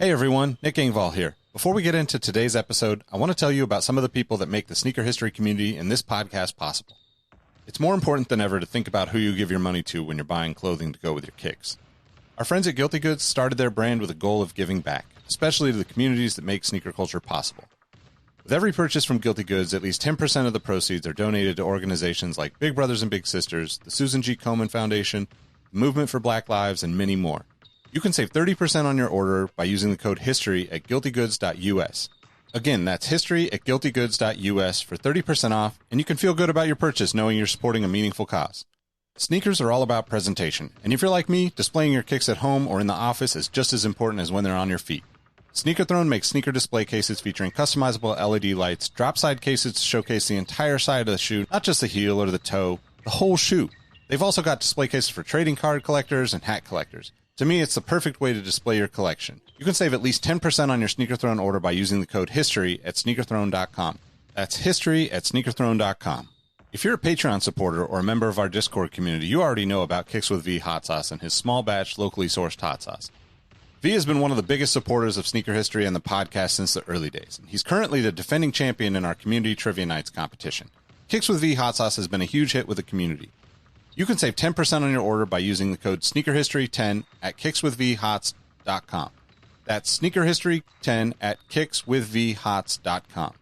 Hey everyone, Nick Engvall here. Before we get into today's episode, I want to tell you about some of the people that make the sneaker history community and this podcast possible. It's more important than ever to think about who you give your money to when you're buying clothing to go with your kicks. Our friends at Guilty Goods started their brand with a goal of giving back, especially to the communities that make sneaker culture possible. With every purchase from Guilty Goods, at least 10% of the proceeds are donated to organizations like Big Brothers and Big Sisters, the Susan G. Komen Foundation, the Movement for Black Lives, and many more. You can save 30% on your order by using the code HISTORY at guiltygoods.us. Again, that's history at guiltygoods.us for 30% off, and you can feel good about your purchase knowing you're supporting a meaningful cause. Sneakers are all about presentation, and if you're like me, displaying your kicks at home or in the office is just as important as when they're on your feet. Sneaker Throne makes sneaker display cases featuring customizable LED lights, drop-side cases to showcase the entire side of the shoe, not just the heel or the toe, the whole shoe. They've also got display cases for trading card collectors and hat collectors. To me, it's the perfect way to display your collection. You can save at least 10% on your Sneaker Throne order by using the code HISTORY at sneakerthrone.com. That's history at sneakerthrone.com. If you're a Patreon supporter or a member of our Discord community, you already know about Kicks with V hot sauce and his small batch, locally sourced hot sauce. V has been one of the biggest supporters of sneaker history and the podcast since the early days. He's currently the defending champion in our community trivia nights competition. Kicks with V hot sauce has been a huge hit with the community. You can save 10% on your order by using the code SneakerHistory10 at kickswithvhots.com. That's SneakerHistory10 at kickswithvhots.com.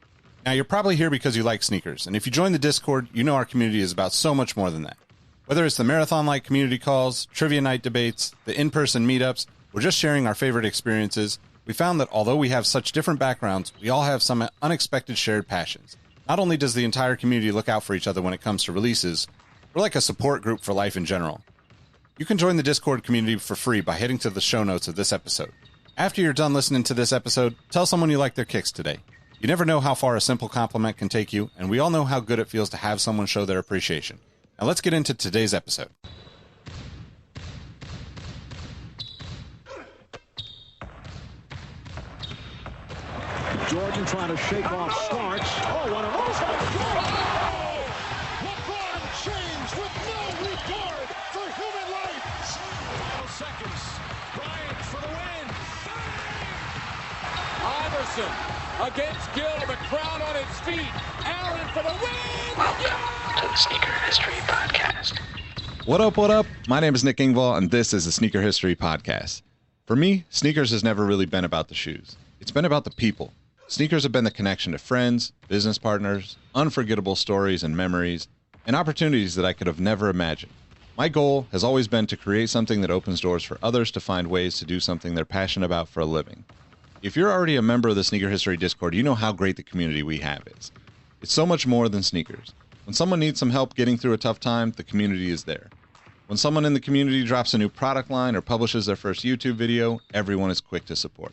Now, you're probably here because you like sneakers, and if you join the Discord, you know our community is about so much more than that. Whether it's the marathon-like community calls, trivia night debates, the in-person meetups, or just sharing our favorite experiences, we found that although we have such different backgrounds, we all have some unexpected shared passions. Not only does the entire community look out for each other when it comes to releases, we're like a support group for life in general. You can join the Discord community for free by heading to the show notes of this episode. After you're done listening to this episode, tell someone you like their kicks today. You never know how far a simple compliment can take you, and we all know how good it feels to have someone show their appreciation. Now let's get into today's episode. Jordan trying to shake off Starks. Oh, what a James with no regard for human life. Final seconds. Bryant for the win. Iverson against Gill. The crowd on its feet. Allen for the win. Welcome to the Sneaker History Podcast. What up, what up? My name is Nick Engvall, and this is the Sneaker History Podcast. For me, sneakers has never really been about the shoes. It's been about the people. Sneakers have been the connection to friends, business partners, unforgettable stories and memories, and opportunities that I could have never imagined. My goal has always been to create something that opens doors for others to find ways to do something they're passionate about for a living. If you're already a member of the Sneaker History Discord, you know how great the community we have is. It's so much more than sneakers. When someone needs some help getting through a tough time, the community is there. When someone in the community drops a new product line or publishes their first YouTube video, everyone is quick to support.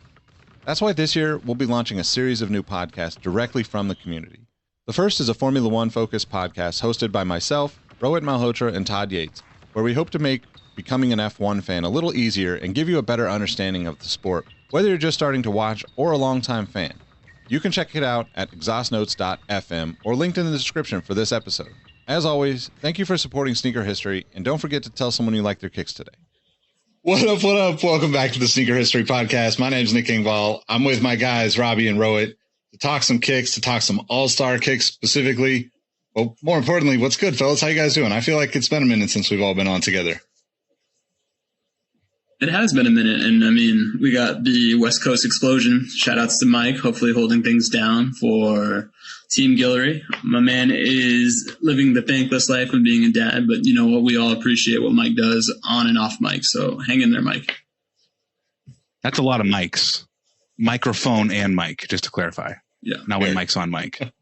That's why this year we'll be launching a series of new podcasts directly from the community. The first is a Formula One focused podcast hosted by myself, Rohit Malhotra, and Todd Yates, where we hope to make becoming an F1 fan a little easier and give you a better understanding of the sport, whether you're just starting to watch or a longtime fan. You can check it out at exhaustnotes.fm or linked in the description for this episode. As always, thank you for supporting Sneaker History, and don't forget to tell someone you like their kicks today. What up, what up? Welcome back to the Sneaker History Podcast. My name is Nick Engvall. I'm with my guys, Robbie and Rohit, to talk some kicks, to talk some all-star kicks specifically. Well, more importantly, what's good, fellas? How you guys doing? I feel like it's been a minute since we've all been on together. It has been a minute, and I mean, we got the West Coast explosion. Shout-outs to Mike, hopefully holding things down for Team Guillory. My man is living the thankless life of being a dad, but you know what? We all appreciate what Mike does on and off mic, so hang in there, Mike. That's a lot of mics. Microphone and mic, just to clarify. Yeah. Not when mic's on mic.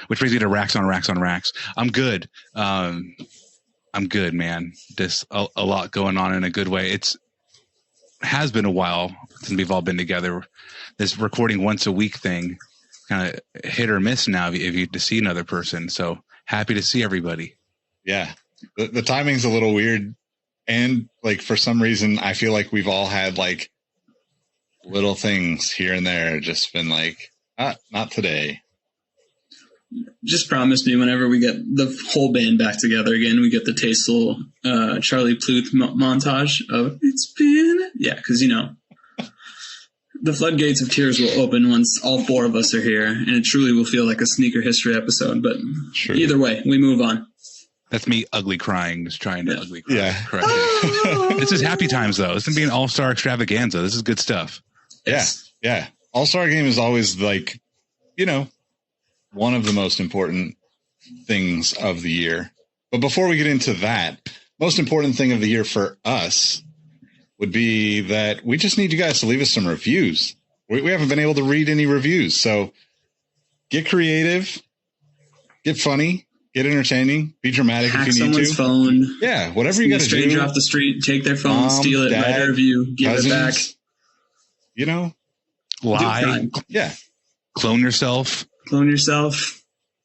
Which brings me to racks on racks on racks. I'm good. I'm good, man. Just a lot going on in a good way. It has been a while since we've all been together. This recording once a week thing, kind of hit or miss now if you get to see another person. So happy to see everybody. Yeah. The timing's a little weird. And like, for some reason, I feel like we've all had like little things here and there, just been like, not today. Just promise me whenever we get the whole band back together again, we get the tasteful Charlie Pluth montage of "It's been," yeah, because you know The floodgates of tears will open once all four of us are here, and it truly will feel like a sneaker history episode. But either way, we move on. That's me ugly crying, just trying to ugly cry. Yeah. Cry. This is happy times, though. This is going to be an all-star extravaganza. This is good stuff. Yeah. All-star game is always like, one of the most important things of the year. But before we get into that, most important thing of the year for us would be that we just need you guys to leave us some reviews. We haven't been able to read any reviews. So get creative, get funny, get entertaining, be dramatic Hack if you need someone's to. phone. Yeah, whatever you got to do. Stranger off the street, take their phone, steal it, write a review, give it back. Lie. Yeah. Clone yourself.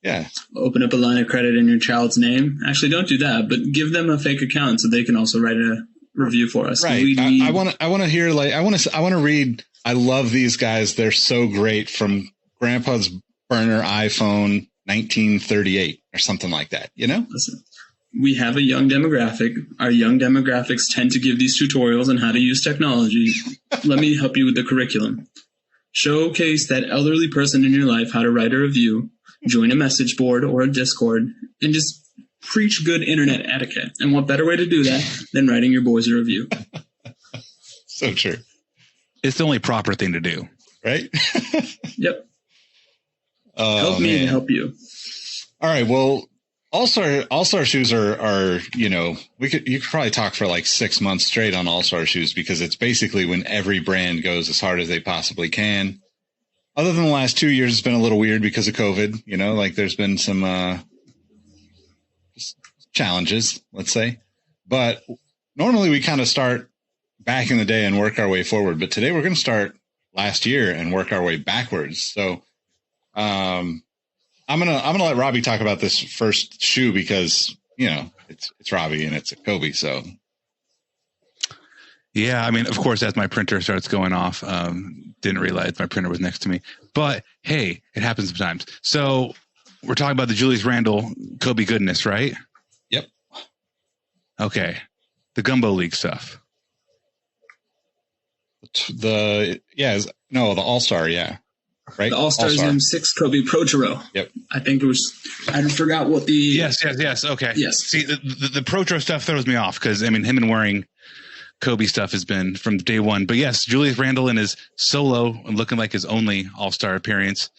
Yeah. Open up a line of credit in your child's name. Actually, don't do that, but give them a fake account so they can also write a review for us. Right. I want to hear I want to read. I love these guys. They're so great from Grandpa's burner iPhone 1938 or something like that. Listen, we have a young demographic. Our young demographics tend to give these tutorials on how to use technology. Let me help you with the curriculum. Showcase that elderly person in your life how to write a review, join a message board or a Discord, and just preach good internet etiquette. And what better way to do that than writing your boys a review? So true. It's the only proper thing to do. Right? Yep. Help me to help you. All right. Well, All-Star shoes are you could probably talk for like 6 months straight on All-Star shoes because it's basically when every brand goes as hard as they possibly can. Other than the last 2 years, it's been a little weird because of COVID, there's been some challenges, let's say. But normally we kind of start back in the day and work our way forward. But today we're going to start last year and work our way backwards. So I'm gonna let Robbie talk about this first shoe because it's Robbie and it's a Kobe. So yeah, I mean, of course, as my printer starts going off, didn't realize my printer was next to me. But hey, it happens sometimes. So we're talking about the Julius Randle Kobe goodness, right? Yep. Okay, the Gumbo League stuff. The All-Star, yeah. Right? The All-Stars M6 Kobe Protero. Yep. I think it was, I forgot what the... Yes. Okay. Yes. See, the Protero stuff throws me off because, him and wearing Kobe stuff has been from day one. But yes, Julius Randle in his solo and looking like his only All-Star appearance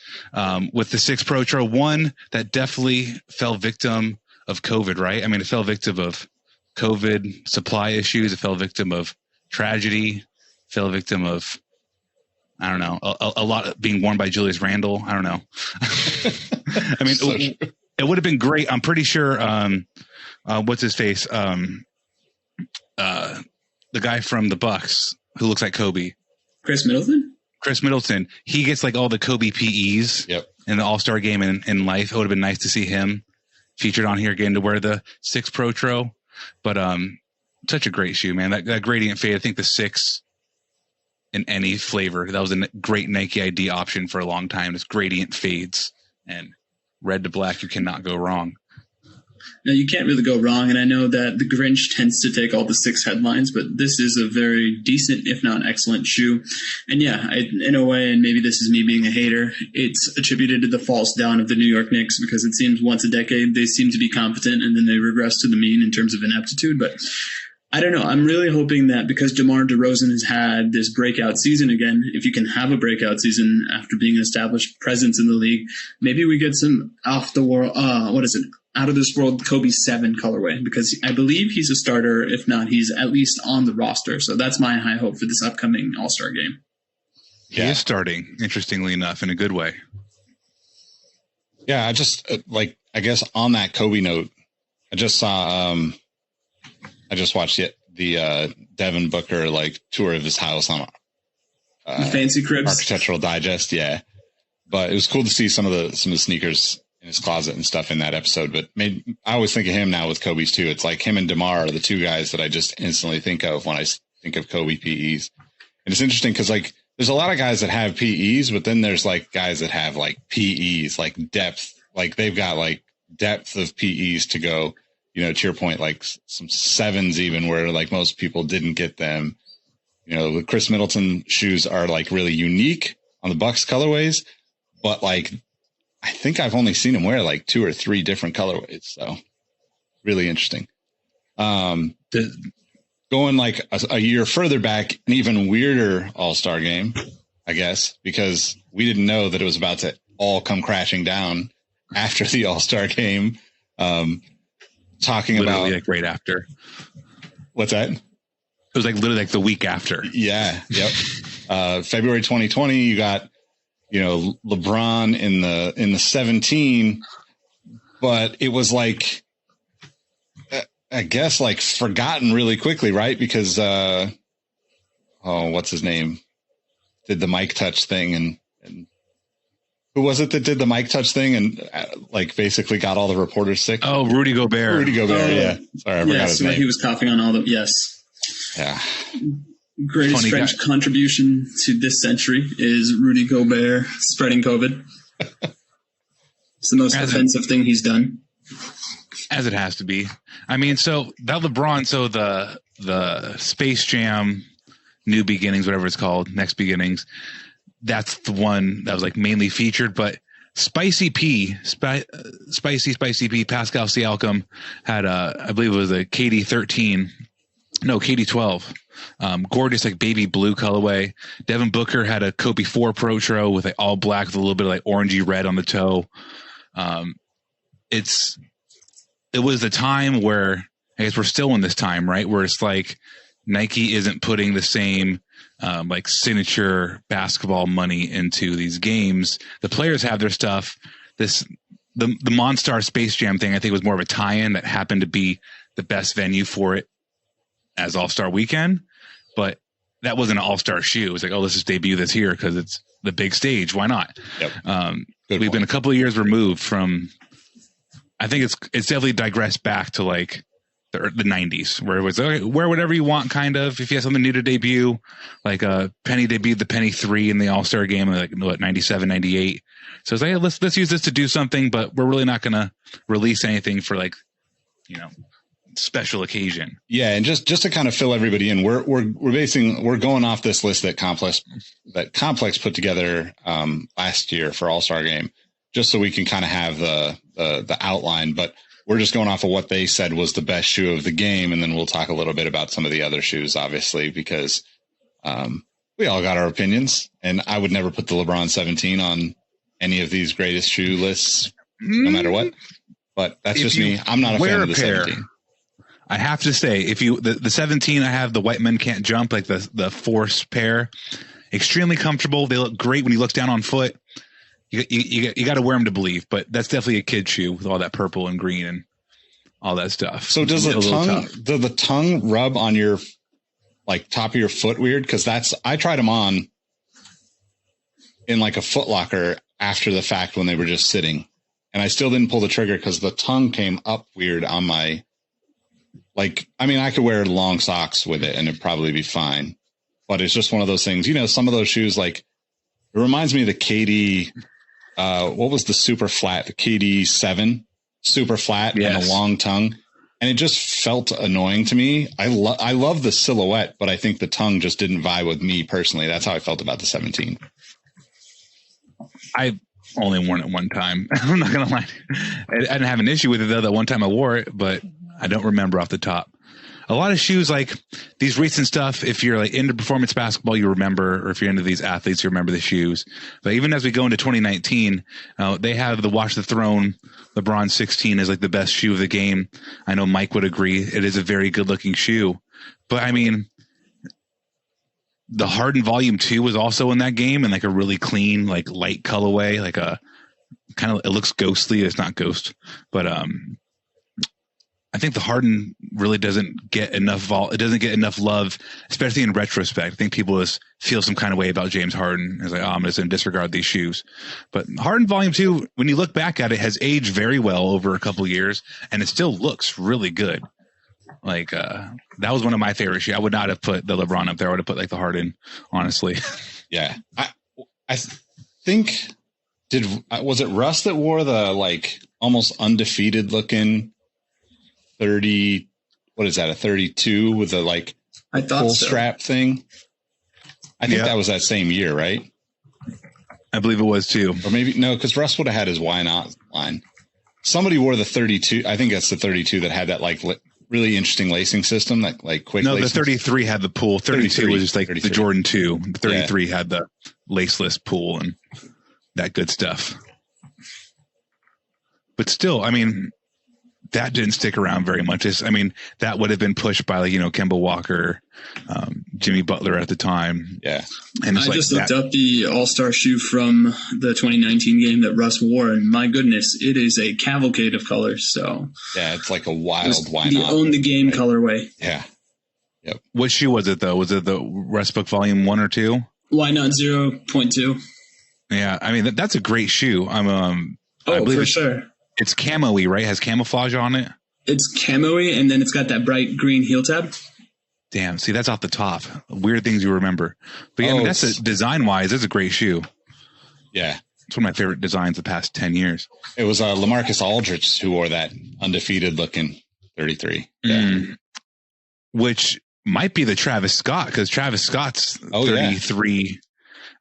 with the 6 Protero. One that definitely fell victim of COVID, right? It fell victim of COVID supply issues. It fell victim of tragedy. Fell victim of... I don't know, a lot being worn by Julius Randle. I don't know. It would have been great. I'm pretty sure. What's his face? The guy from the Bucks who looks like Kobe. Chris Middleton. He gets like all the Kobe PEs in the All-Star game in life. It would have been nice to see him featured on here again to wear the 6 Protero. But such a great shoe, man. That gradient fade. I think the 6. In any flavor. That was a great Nike ID option for a long time. It's gradient fades and red to black. You cannot go wrong. Now, you can't really go wrong, and I know that the Grinch tends to take all the 6 headlines, but this is a very decent, if not excellent shoe. And yeah, in a way, and maybe this is me being a hater, it's attributed to the false dawn of the New York Knicks because it seems once a decade they seem to be competent and then they regress to the mean in terms of ineptitude. But I don't know. I'm really hoping that because DeMar DeRozan has had this breakout season again, if you can have a breakout season after being an established presence in the league, maybe we get some out of this world Kobe 7 colorway because I believe he's a starter. If not, he's at least on the roster. So that's my high hope for this upcoming All-Star game. He is starting, interestingly enough, in a good way. Yeah, I just I guess on that Kobe note, I just saw I just watched the Devin Booker tour of his house on Fancy Cribs Architectural Digest. Yeah, but it was cool to see some of the sneakers in his closet and stuff in that episode. But I always think of him now with Kobe's too. It's like him and DeMar are the 2 guys that I just instantly think of when I think of Kobe PEs. And it's interesting because there's a lot of guys that have PEs, but then there's guys that have PEs depth, they've got depth of PEs to go. To your point, some 7s even where most people didn't get them. the Chris Middleton shoes are like really unique on the Bucks colorways, but like I think I've only seen him wear like 2 or 3 different colorways. So really interesting. Going like a year further back, an even weirder All-Star game, I guess, because we didn't know that it was about to all come crashing down after the All-Star game. Talking literally about like right after. What's that? It was like literally like the week after. Yeah. Yep. February 2020, you got, LeBron in the 17, but it was like, I guess like forgotten really quickly, right? Because, what's his name? Did the mic touch thing and who was it that did the mic touch thing and like basically got all the reporters sick? Oh, Rudy Gobert. Yeah. Sorry, I forgot his name. He was coughing on all the, yes. Yeah. Greatest Funny French guy. contribution to this century is Rudy Gobert spreading COVID. It's the most offensive thing he's done. As it has to be. I mean, so that LeBron, so the Space Jam New Beginnings, whatever it's called, Next Beginnings, that's the one that was like mainly featured, but Spicy P, Pascal Siakam had I believe it was a KD 12, gorgeous like baby blue colorway. Devin Booker had a Kobe 4 Protro with like all black with a little bit of like orangey red on the toe. It was the time where I guess we're still in this time, right? Where it's like Nike isn't putting the same like signature basketball money into these games. The players have their stuff. The Monstar Space Jam thing, I think, was more of a tie-in that happened to be the best venue for it as All-Star Weekend, but that wasn't an All-Star shoe. It was like, oh, let's just debut this here because it's the big stage. Why not? Yep. We've been a couple of years removed from. I think it's definitely digressed back to like the 90s where it was okay, wear whatever you want, kind of. If you have something new to debut, like Penny debuted the Penny 3 in the All-Star game, like 97, 98. So it's like, hey, let's use this to do something, but we're really not going to release anything for like, special occasion. Yeah, and just to kind of fill everybody in, we're going off this list that Complex put together last year for All-Star Game, just so we can kind of have the outline, but we're just going off of what they said was the best shoe of the game, and then we'll talk a little bit about some of the other shoes, obviously, because we all got our opinions, and I would never put the LeBron 17 on any of these greatest shoe lists, no matter what. But that's just me. I'm not a fan of the 17. I have to say, the 17, I have the White Men Can't Jump, like the Force pair, extremely comfortable. They look great when he looks down on foot. You got to wear them to believe, but that's definitely a kid shoe with all that purple and green and all that stuff. So does the tongue rub on your like top of your foot weird? Because I tried them on in like a Foot Locker after the fact when they were just sitting, and I still didn't pull the trigger because the tongue came up weird on my. Like, I mean, I could wear long socks with it and it'd probably be fine, but it's just one of those things. Some of those shoes, like it reminds me of the KD. What was the super flat? The KD 7 super flat and a long tongue. And it just felt annoying to me. I love the silhouette, but I think the tongue just didn't vibe with me personally. That's how I felt about the 17. I only worn it one time. I'm not going to lie. I didn't have an issue with it though. That one time I wore it, but I don't remember off the top. A lot of shoes, like these recent stuff, if you're like into performance basketball, you remember, or if you're into these athletes, you remember the shoes. But even as we go into 2019, they have the Watch the Throne LeBron 16 is like the best shoe of the game. I know Mike would agree. It is a very good looking shoe. But I mean, the Harden Volume 2 was also in that game in like a really clean, like light colorway, like a kind of, it looks ghostly. It's not ghost, but I think the Harden really doesn't get enough it doesn't get enough love, especially in retrospect. I think people just feel some kind of way about James Harden. It's like, I'm just going to disregard these shoes. But Harden Volume 2, when you look back at it, has aged very well over a couple of years, and it still looks really good. Like that was one of my favorite shoes. I would not have put the LeBron up there. I would have put like the Harden, honestly. Yeah, I think was it Russ that wore the like almost undefeated looking 30, what is that, a 32 with a like full strap thing? I think that was that same year, right? I believe it was too. Or maybe, no, because Russ would have had his why not line. Somebody wore the 32. I think that's the 32 that had that like really interesting lacing system, that like quick. No, lacing. the 33 had the pool. 32 was just like 33. The Jordan 2. The 33 had the laceless pool and that good stuff. But still, I mean, that didn't stick around very much. That would have been pushed by, like, Kemba Walker, Jimmy Butler at the time. Yeah. And I just looked up the All-Star shoe from the 2019 game that Russ wore, and my goodness, it is a cavalcade of colors. So yeah, it's like a wild why not. The own the game colorway. Yeah. Yep. What shoe was it though? Was it the Westbrook Volume 1 or 2? Why not 0.2? Yeah, I mean that's a great shoe. I believe for sure. It's camo-y, right? It has camouflage on it. It's camo-y, and then it's got that bright green heel tab. Damn, see, that's off the top. Weird things you remember. But yeah, that's design-wise, it's a great shoe. Yeah. It's one of my favorite designs the past 10 years. It was LaMarcus Aldridge who wore that undefeated-looking 33. Yeah. Which might be the Travis Scott, because Travis Scott's 33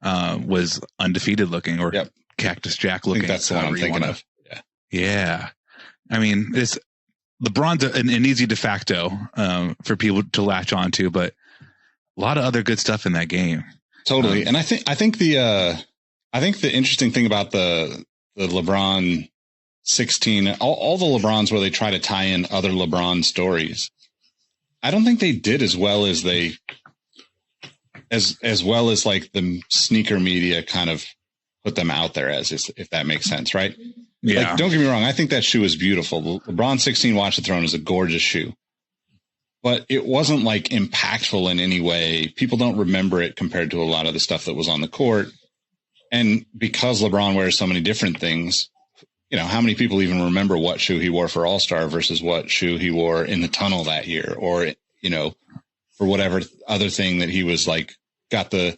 was undefeated-looking, or Cactus Jack-looking. I think that's the one I'm thinking of. Yeah. I mean, LeBron's an easy de facto for people to latch onto, but a lot of other good stuff in that game. Totally. And I think the interesting thing about the LeBron 16, all the LeBrons where they try to tie in other LeBron stories, I don't think they did as well as as well as like the sneaker media kind of put them out there as, if that makes sense, right? Yeah. Like, don't get me wrong. I think that shoe is beautiful. The LeBron 16 Watch the Throne is a gorgeous shoe, but it wasn't like impactful in any way. People don't remember it compared to a lot of the stuff that was on the court. And because LeBron wears so many different things, how many people even remember what shoe he wore for All-Star versus what shoe he wore in the tunnel that year, or, for whatever other thing that he was like, got the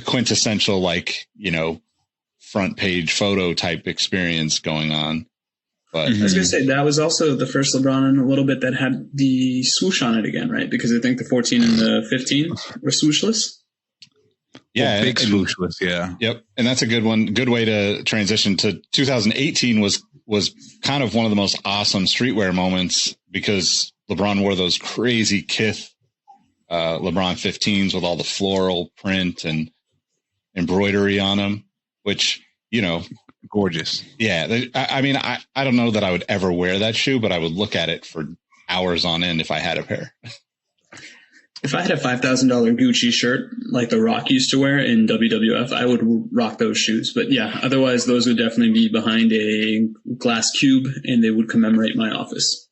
quintessential, like, front page photo type experience going on. But I was going to say that was also the first LeBron in a little bit that had the swoosh on it again, right? Because I think the 14 and the 15 were swooshless. Yeah. Big swooshless. Yeah. Yep. And that's a good one. Good way to transition to 2018 was kind of one of the most awesome streetwear moments, because LeBron wore those crazy Kith, LeBron 15s with all the floral print and embroidery on them, which, gorgeous. Yeah. I mean, I don't know that I would ever wear that shoe, but I would look at it for hours on end if I had a pair. If I had a $5,000 Gucci shirt like The Rock used to wear in WWF, I would rock those shoes. But yeah, otherwise those would definitely be behind a glass cube, and they would commemorate my office.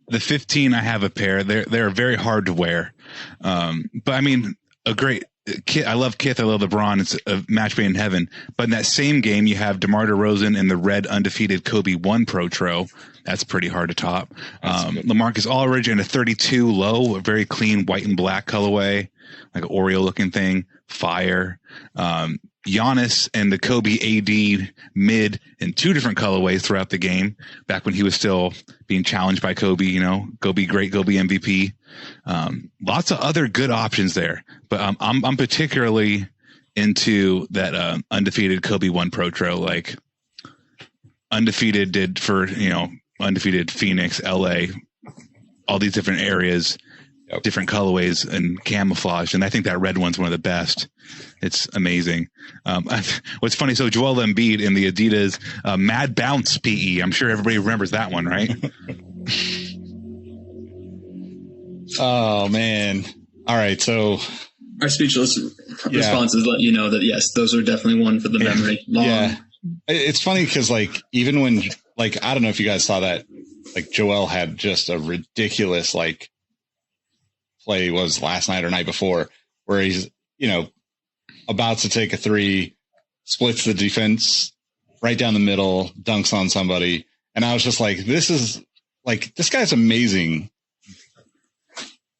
The 15, I have a pair. They're very hard to wear. But I mean, a great Kith. I love Kith. I love LeBron. It's a match made in heaven. But in that same game, you have DeMar DeRozan in the red undefeated Kobe 1 Pro Tro. That's pretty hard to top. LaMarcus Aldridge in a 32 low, a very clean white and black colorway, like an Oreo looking thing. Fire. Giannis and the Kobe AD mid in 2 different colorways throughout the game, back when he was still being challenged by Kobe, go be great, go be MVP. Lots of other good options there, but I'm particularly into that undefeated Kobe 1 Pro Tro. Like, undefeated did for, undefeated Phoenix, LA, all these different areas, different colorways and camouflage. And I think that red one's one of the best. It's amazing. What's funny, so Joel Embiid in the Adidas Mad Bounce PE. I'm sure everybody remembers that one, right? Oh, man. All right, so our speechless responses let you know that, yes, those are definitely one for the memory. Yeah. It's funny because, like, even when, like, I don't know if you guys saw that, like, Joel had just a ridiculous, like, play was last night or night before, where he's, about to take a 3, splits the defense right down the middle, dunks on somebody. And I was just like, this guy's amazing,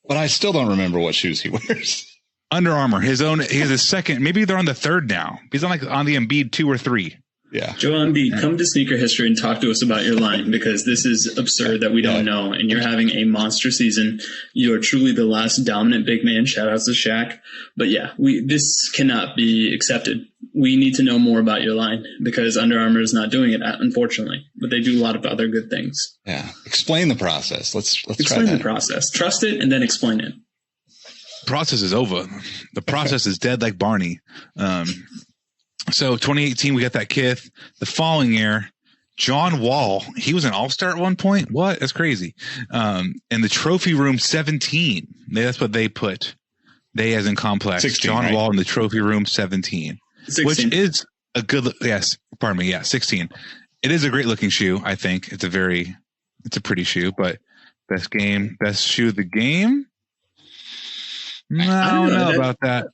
but I still don't remember what shoes he wears. Under Armour, his own. He has a second. Maybe they're on the 3rd now. He's on the Embiid 2 or 3. Yeah. Joel Embiid, come to Sneaker History and talk to us about your line, because this is absurd that we don't know. And you're having a monster season. You are truly the last dominant big man. Shout out to Shaq. But yeah, this cannot be accepted. We need to know more about your line, because Under Armour is not doing it, unfortunately. But they do a lot of other good things. Yeah. Explain the process. Let's explain try that. The process. Trust it and then explain it. Process is over. The process is dead like Barney. So 2018, we got that Kith. The following year, John Wall, he was an all-star at one point. What? That's crazy. In the trophy room 17, that's what they put. They as in complex. 16, John right? Wall in the trophy room 17, 16. which is a good, yes, pardon me. Yeah. 16. It is a great looking shoe. I think it's a pretty shoe, but best shoe of the game. I don't know about that.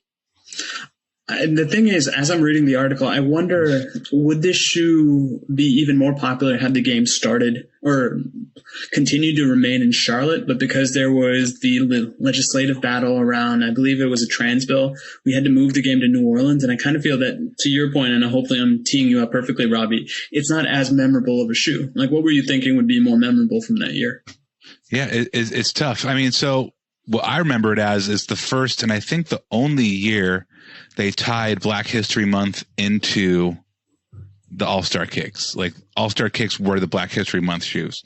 The thing is, as I'm reading the article, I wonder, would this shoe be even more popular had the game started or continued to remain in Charlotte? But because there was the legislative battle around, I believe it was a trans bill, we had to move the game to New Orleans. And I kind of feel that, to your point, and hopefully I'm teeing you up perfectly, Robbie, it's not as memorable of a shoe. Like, what were you thinking would be more memorable from that year? Yeah, it's tough. I mean, so what I remember it as is the first and I think the only year they tied Black History Month into the All-Star Kicks. Like, All-Star Kicks were the Black History Month shoes.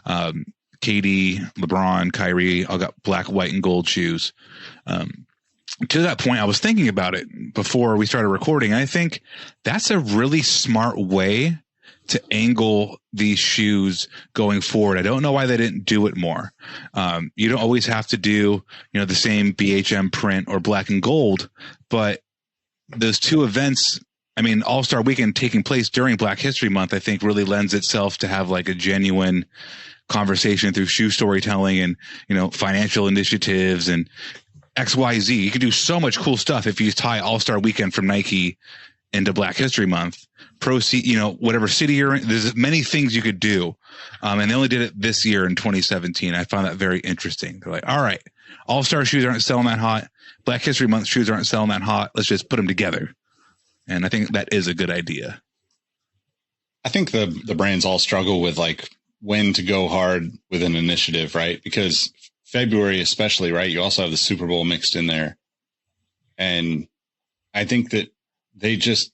KD, LeBron, Kyrie all got black, white, and gold shoes. To that point, I was thinking about it before we started recording. I think that's a really smart way to angle these shoes going forward. I don't know why they didn't do it more. You don't always have to do, the same BHM print or black and gold, but those two events, I mean, All-Star Weekend taking place during Black History Month, I think really lends itself to have like a genuine conversation through shoe storytelling and, financial initiatives and XYZ. You can do so much cool stuff if you tie All-Star Weekend from Nike into Black History Month. Proceed, whatever city you're in, there's many things you could do. And they only did it this year in 2017. I found that very interesting. They're like, all right, All-Star shoes aren't selling that hot. Black History Month shoes aren't selling that hot. Let's just put them together. And I think that is a good idea. I think the brands all struggle with like when to go hard with an initiative, right? Because February, especially, right? You also have the Super Bowl mixed in there. And I think that they just,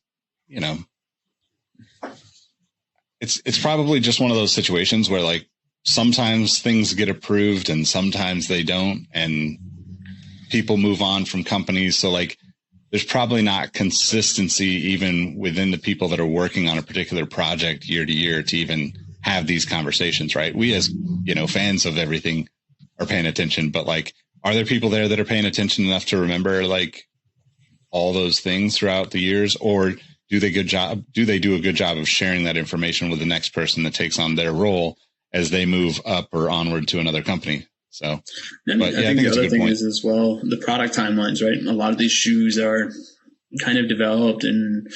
it's probably just one of those situations where like sometimes things get approved and sometimes they don't, and people move on from companies. So like there's probably not consistency even within the people that are working on a particular project year to year to even have these conversations, right? We as, fans of everything are paying attention, but like, are there people there that are paying attention enough to remember like all those things throughout the years, or do they do a good job of sharing that information with the next person that takes on their role as they move up or onward to another company? So, I think the other thing is as well, the product timelines, right? A lot of these shoes are kind of developed and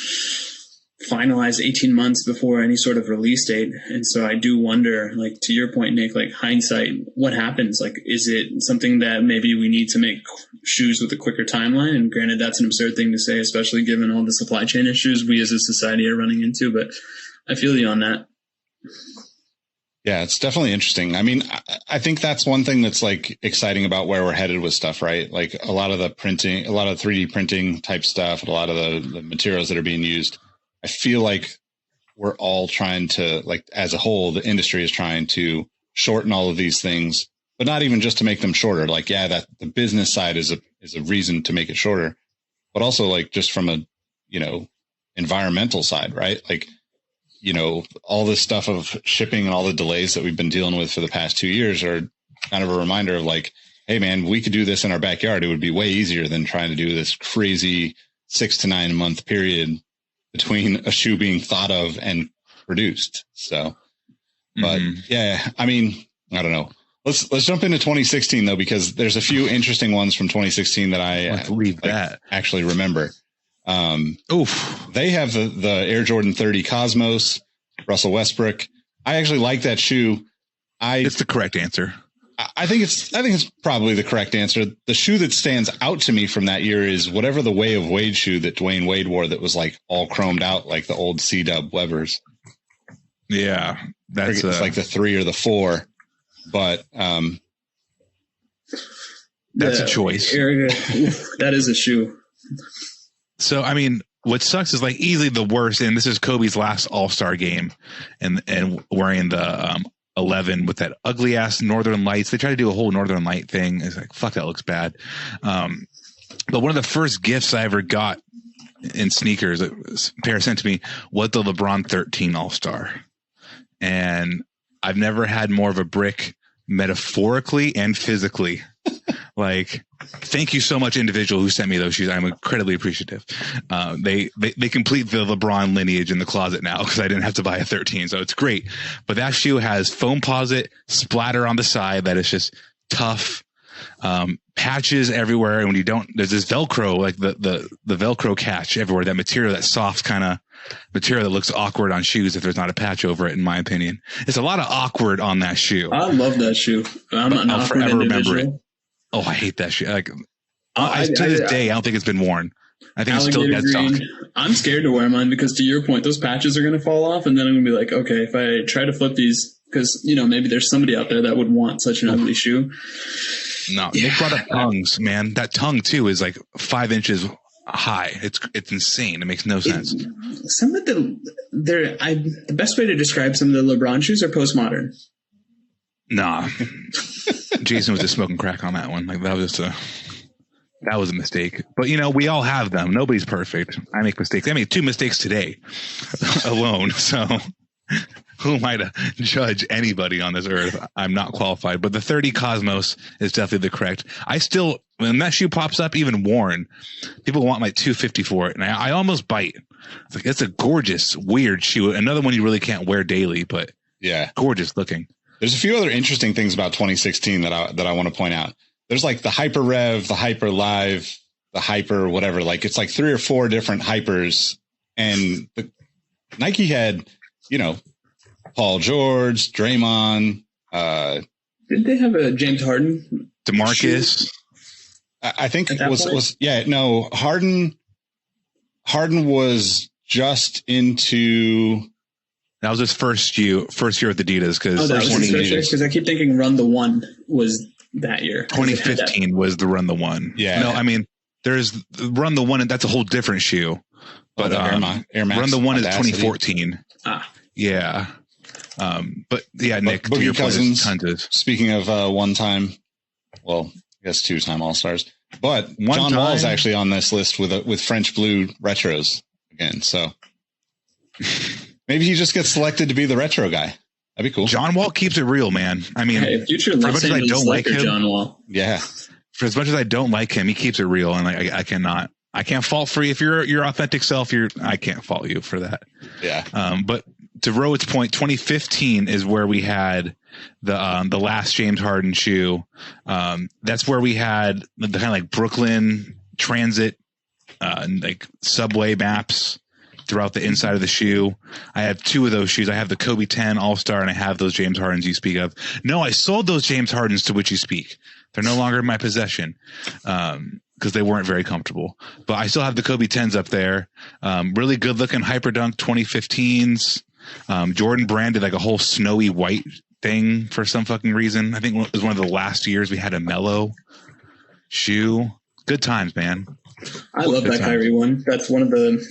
finalized 18 months before any sort of release date. And so I do wonder, like, to your point, Nick, like hindsight, what happens? Like, is it something that maybe we need to make shoes with a quicker timeline? And granted, that's an absurd thing to say, especially given all the supply chain issues we as a society are running into, but I feel you on that. Yeah, it's definitely interesting. I mean, I think that's one thing that's like exciting about where we're headed with stuff, right? Like a lot of the printing, a lot of 3D printing type stuff, and a lot of the materials that are being used. I feel like we're all trying to, like, as a whole, the industry is trying to shorten all of these things, but not even just to make them shorter. Like, yeah, that the business side is a reason to make it shorter, but also like just from a, environmental side, right? Like, all this stuff of shipping and all the delays that we've been dealing with for the past 2 years are kind of a reminder of like, hey man, we could do this in our backyard. It would be way easier than trying to do this crazy 6 to 9 month period between a shoe being thought of and produced. So, but yeah, I mean, I don't know. Let's jump into 2016 though, because there's a few interesting ones from 2016 that I actually remember. They have the Air Jordan 30 Cosmos, Russell Westbrook. I actually like that shoe. It's the correct answer. I think it's probably the correct answer. The shoe that stands out to me from that year is whatever the Way of Wade shoe that Dwayne Wade wore that was like all chromed out like the old C-Dub Webbers. Yeah, it's like the 3 or the 4, but that's a choice. That is a shoe. So, I mean, what sucks is like easily the worst, and this is Kobe's last All-Star game, and wearing the 11 with that ugly ass Northern Lights. They try to do a whole Northern Light thing. It's like, fuck, that looks bad. But one of the first gifts I ever got in sneakers, a pair sent to me, was the LeBron 13 All-Star. And I've never had more of a brick metaphorically and physically. Like, thank you so much, individual who sent me those shoes. I'm incredibly appreciative. They complete the LeBron lineage in the closet now because I didn't have to buy a 13, so it's great. But that shoe has foam posit splatter on the side that is just tough. Patches everywhere, and when you don't, there's this Velcro, like the Velcro catch everywhere. That material, that soft kind of material that looks awkward on shoes if there's not a patch over it. In my opinion, it's a lot of awkward on that shoe. I love that shoe. I'll forever remember it. Oh, I hate that shoe. Like, to this day, I don't think it's been worn. I think it's still dead stock. I'm scared to wear mine because, to your point, those patches are going to fall off, and then I'm going to be like, okay, if I try to flip these, because maybe there's somebody out there that would want such an ugly shoe. No, yeah. Nick brought up tongues, man. That tongue too is like 5 inches high. It's insane. It makes no sense. Some of the best way to describe some of the LeBron shoes are postmodern. Nah. Jason was just smoking crack on that one. Like that was a mistake. But we all have them. Nobody's perfect. I make mistakes. I made 2 mistakes today alone. So who am I to judge anybody on this earth? I'm not qualified. But the 30 Cosmos is definitely the correct. When that shoe pops up, even worn, people want like $250 for it, and I almost bite. It's like, it's a gorgeous, weird shoe. Another one you really can't wear daily, but yeah, gorgeous looking. There's a few other interesting things about 2016 that I want to point out. There's like the Hyper Rev, the Hyper Live, the Hyper whatever. Like it's like 3 or 4 different hypers, and Nike had, Paul George, Draymond. Did they have a James Harden? DeMarcus. I think Harden was just into. That was his first year with Adidas because I keep thinking Run the One was that year. 2015 was the Run the One. Yeah. No, I mean there's Run the One, and that's a whole different shoe. But Air Max Run the One is Audacity. 2014. Yeah. But yeah, Nick, Boogie to your Cousins, point, speaking of 1-time, well, I guess 2-time All-Stars, but John Wall is actually on this list with French Blue retros again. So maybe he just gets selected to be the retro guy. That'd be cool. John Wall keeps it real, man. I mean, future Los Angeles Lakers John Wall. Yeah. For as much as I don't like him, he keeps it real, and I can't fault for you. If you're your authentic self, I can't fault you for that. Yeah. But to Rohit's point, 2015 is where we had the last James Harden shoe. That's where we had the kind of like Brooklyn transit, like subway maps throughout the inside of the shoe. I have 2 of those shoes. I have the Kobe 10 All-Star, and I have those James Hardens you speak of. No, I sold those James Hardens to which you speak. They're no longer in my possession. Because they weren't very comfortable, but I still have the Kobe 10s up there. Really good looking Hyperdunk 2015s. Jordan branded like a whole snowy white thing for some fucking reason. I think it was one of the last years we had a mellow shoe. Good times, man. I love that Kyrie one. That's one of the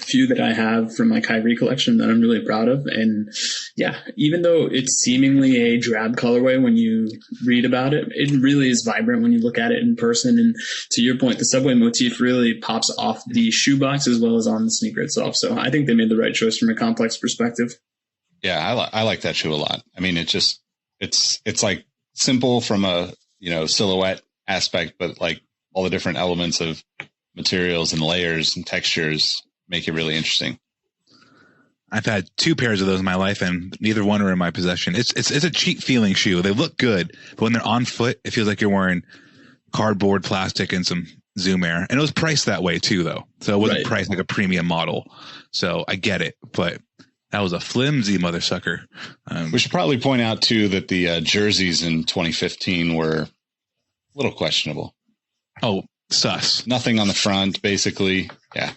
few that I have from my Kyrie collection that I'm really proud of. And yeah, even though it's seemingly a drab colorway when you read about it, it really is vibrant when you look at it in person. And to your point, the subway motif really pops off the shoebox as well as on the sneaker itself. So I think they made the right choice from a complex perspective. Yeah, I like that shoe a lot. I mean, it's like simple from a silhouette aspect, but like all the different elements of materials and layers and textures make it really interesting. I've had 2 pairs of those in my life, and neither one are in my possession. It's a cheap feeling shoe. They look good, but when they're on foot, it feels like you're wearing cardboard, plastic, and some Zoom Air. And it was priced that way too, though. So it wasn't priced like a premium model. So I get it, but That was a flimsy mother sucker. We should probably point out too that the jerseys in 2015 were a little questionable. Oh, sus. Nothing on the front, basically. Yeah.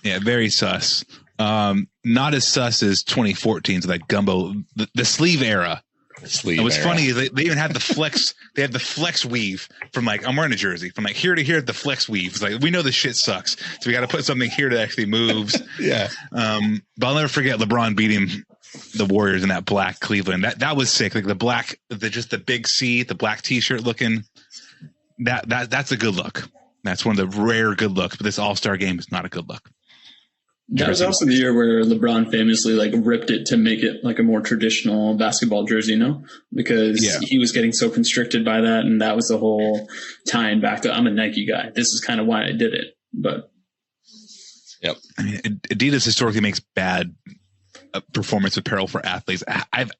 Yeah, very sus. Not as sus as 2014's like gumbo, the sleeve era. It was funny. They even had the flex. They had the flex weave from like, I'm wearing a jersey from like here to here. The flex weave. It's like, we know this shit sucks, so we got to put something here that actually moves. Yeah. But I'll never forget LeBron beating the Warriors in that black Cleveland. That was sick. Like the black, just the big C, the black T-shirt looking. That's a good look. That's one of the rare good looks. But this All-Star game is not a good look. That was also the year where LeBron famously like ripped it to make it like a more traditional basketball jersey, because he was getting so constricted by that. And that was the whole tying back to, I'm a Nike guy. This is kind of why I did it. But yep. I mean, Adidas historically makes bad performance apparel for athletes. I've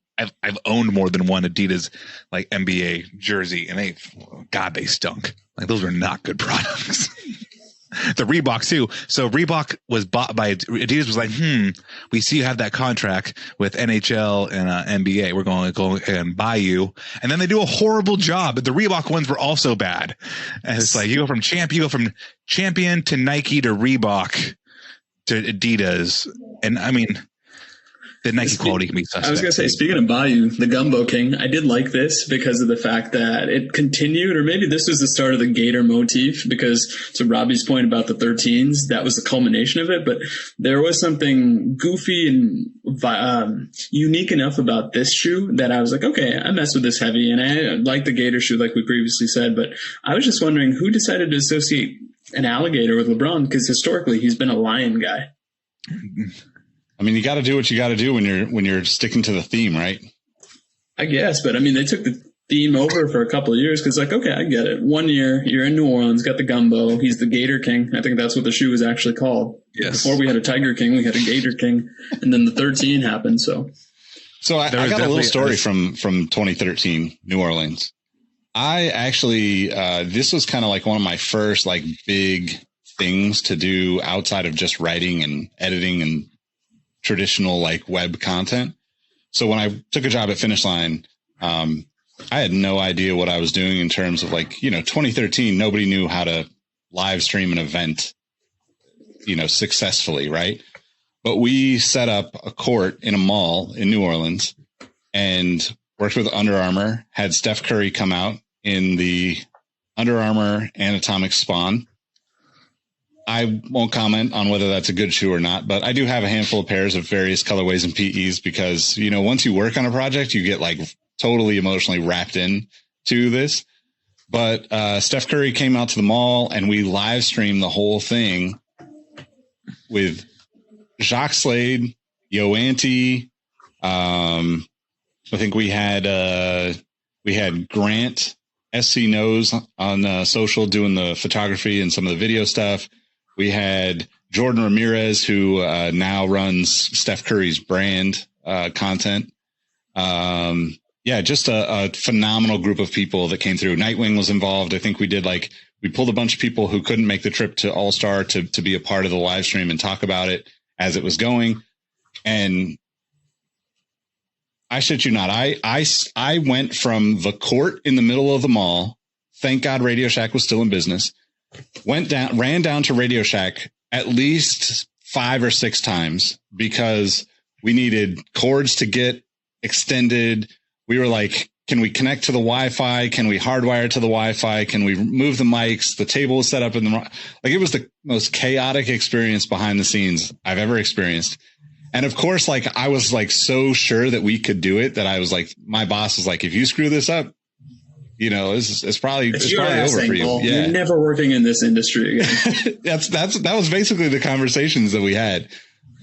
owned more than one Adidas like NBA jersey, and they stunk. Like those were not good products. The Reebok too. So Reebok was bought by Adidas. Was like, we see you have that contract with NHL and NBA. We're going to go and buy you. And then they do a horrible job. But the Reebok ones were also bad. And it's like you go from champion to Nike to Reebok to Adidas. And I mean, the Nike quality can be suspect. I was going to say, speaking of Bayou, the Gumbo King, I did like this because of the fact that it continued, or maybe this was the start of the Gator motif, because to Robbie's point about the 13s, that was the culmination of it. But there was something goofy and unique enough about this shoe that I was like, okay, I mess with this heavy. And I like the Gator shoe, like we previously said. But I was just wondering who decided to associate an alligator with LeBron, because historically he's been a lion guy. I mean, you got to do what you got to do when you're sticking to the theme, right? I guess, but I mean, they took the theme over for a couple of years because, like, okay, I get it. 1 year, you're in New Orleans, got the gumbo. He's the Gator King. I think that's what the shoe was actually called. Yes. Before we had a Tiger King, we had a Gator King, and then the 13 happened. So I got a little story from 2013, New Orleans. I actually, this was kind of like one of my first like big things to do outside of just writing and editing and traditional like web content. So when I took a job at Finish Line, I had no idea what I was doing in terms of like, 2013, nobody knew how to live stream an event, successfully. Right. But we set up a court in a mall in New Orleans and worked with Under Armour, had Steph Curry come out in the Under Armour Anatomic Spawn. I won't comment on whether that's a good shoe or not, but I do have a handful of pairs of various colorways and PEs because, once you work on a project, you get like totally emotionally wrapped in to this. But Steph Curry came out to the mall and we live streamed the whole thing with Jacques Slade, Yoanti. I think we had Grant SC Knows on social doing the photography and some of the video stuff. We had Jordan Ramirez, who now runs Steph Curry's brand content. Just a phenomenal group of people that came through. Nightwing was involved. I think we pulled a bunch of people who couldn't make the trip to All-Star to be a part of the live stream and talk about it as it was going. And I shit you not, I went from the court in the middle of the mall. Thank God Radio Shack was still in business. Ran down to Radio Shack at least 5 or 6 times because we needed cords to get extended. We were like, can we connect to the Wi-Fi? Can we hardwire to the Wi-Fi? Can we move the mics? The table was set up it was the most chaotic experience behind the scenes I've ever experienced. And of course, like I was like so sure that we could do it that I was like, my boss was like, if you screw this up, it's probably over for you. Yeah. You're never working in this industry again. that was basically the conversations that we had,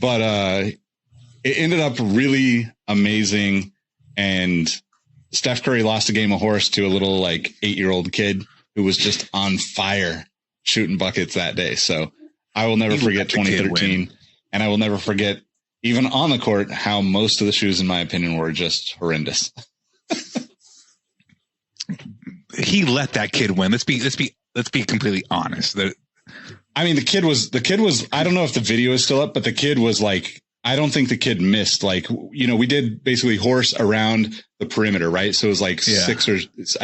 but it ended up really amazing. And Steph Curry lost a game of horse to a little like 8-year-old kid who was just on fire shooting buckets that day. So I will never forget 2013, and I will never forget even on the court how most of the shoes, in my opinion, were just horrendous. He let that kid win. Let's be completely honest. I mean, the kid was, I don't know if the video is still up, but the kid was like, I don't think the kid missed. Like, we did basically horse around the perimeter, right? So it was like I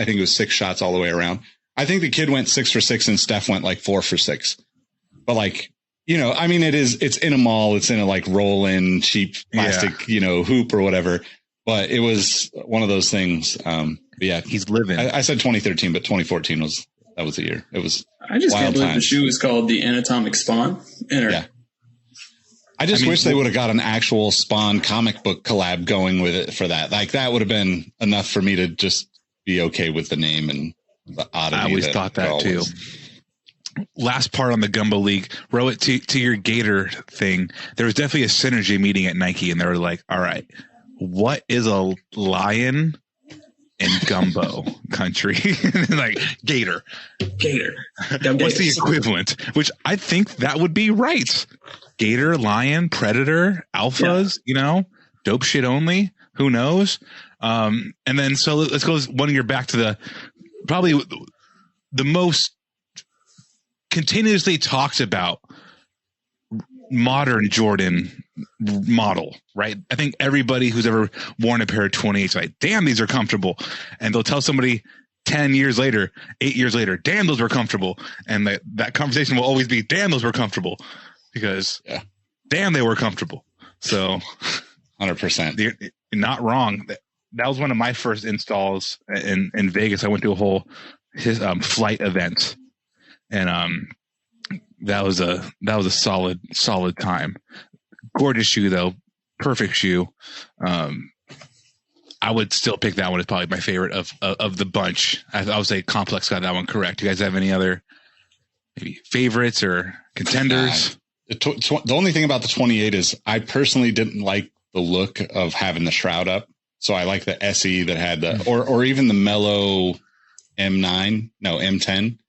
think it was 6 shots all the way around. I think the kid went 6 for 6 and Steph went like 4 for 6. But like, I mean, it's in a mall. It's in a like roll in cheap plastic, hoop or whatever. But it was one of those things. Yeah, he's living. I said 2013, but 2014 was the year. It was. I just can't believe times. the shoe is called the Anatomic Spawn. Yeah. I wish they would have got an actual Spawn comic book collab going with it for that. Like that would have been enough for me to just be okay with the name and the oddity. I always thought that too. Last part on the Gumbo League, Rohit, to your Gator thing, there was definitely a synergy meeting at Nike, and they were like, all right, what is a lion in Gumbo country? Like Gator. What's the equivalent? Which I think that would be right. Gator, lion, predator, alphas, dope shit only. Who knows? And then, so let's go 1 year back to probably the most continuously talked about modern Jordan model, right? I think everybody who's ever worn a pair of 28s is like, damn, these are comfortable. And they'll tell somebody 10 years later, 8 years later, damn, those were comfortable. And that conversation will always be, damn, those were comfortable. Because damn, they were comfortable. So 100%. You're not wrong. That was one of my first installs in Vegas. I went to a whole flight event, and that was a solid time. Gorgeous shoe though, perfect shoe. I would still pick that one as probably my favorite of the bunch. I would say Complex got that one correct. Do you guys have any other maybe favorites or contenders? The only thing about the 28 is I personally didn't like the look of having the shroud up. So I like the SE that had or even the Mellow M10.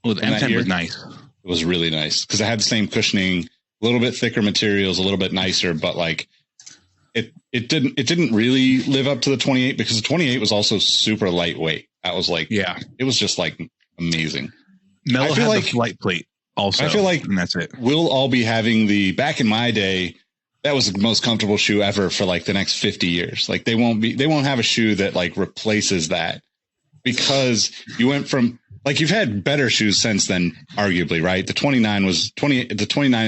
Well, the M10 was nice. It was really nice because it had the same cushioning, a little bit thicker materials, a little bit nicer, but like it didn't really live up to the 28 because the 28 was also super lightweight. That was like, it was just like amazing. Mellow had the flight plate also. I feel like and that's it. We'll all be having back in my day, that was the most comfortable shoe ever for like the next 50 years. Like they won't have a shoe that like replaces that because you went from like, you've had better shoes since then, arguably, right? The 29